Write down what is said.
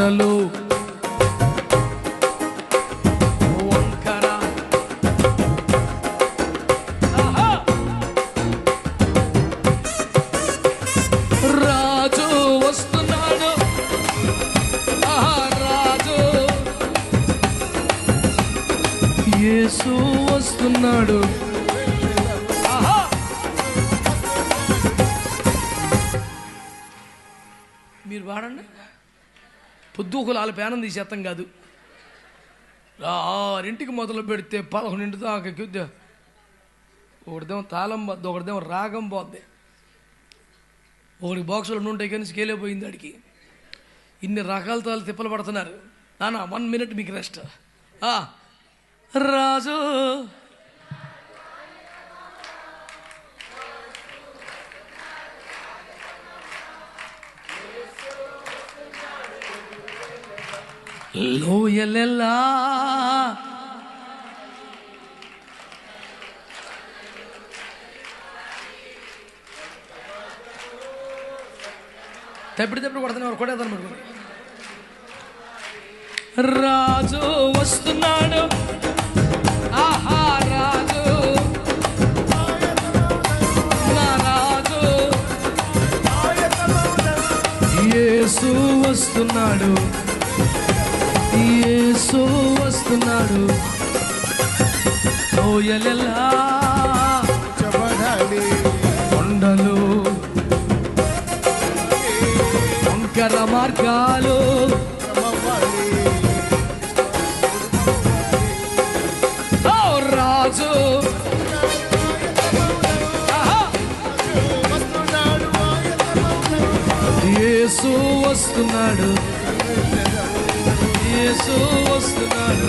కొండలు వంకర రాజు వస్తున్నాడు, రాజు యేసు వస్తున్నాడు. మీరు వాడండి. పొద్దుకులు వాళ్ళ పేనం తీసేస్తాం కాదు. 6 మొదలు పెడితే 11 దాకా ఒకటిదేమో తాళం పోద్ది, ఒకటిదేమో రాగం పోద్ది, ఒకటి బాక్సులు ఉంటాయి కానీ స్కేలే పోయింది ఆడికి. ఇన్ని రకాల తాళ్ళు తిప్పలు పడుతున్నారు. నాన్న 1 minute మీకు రెస్ట్. రాజు లోయలెల్లా తెప్పుడు కొడుతున్నారు, కొట్టేద్దాను పడుకుని. రాజు వస్తున్నాడు, రాజు నా రాజు యేసు వస్తున్నాడు, యేసు వస్తున్నాడు. లోయలెల్లా కొండలు వంకర మార్గాలు రాజు యేసు వస్తున్నాడు, యేసు వస్తున్నాడు.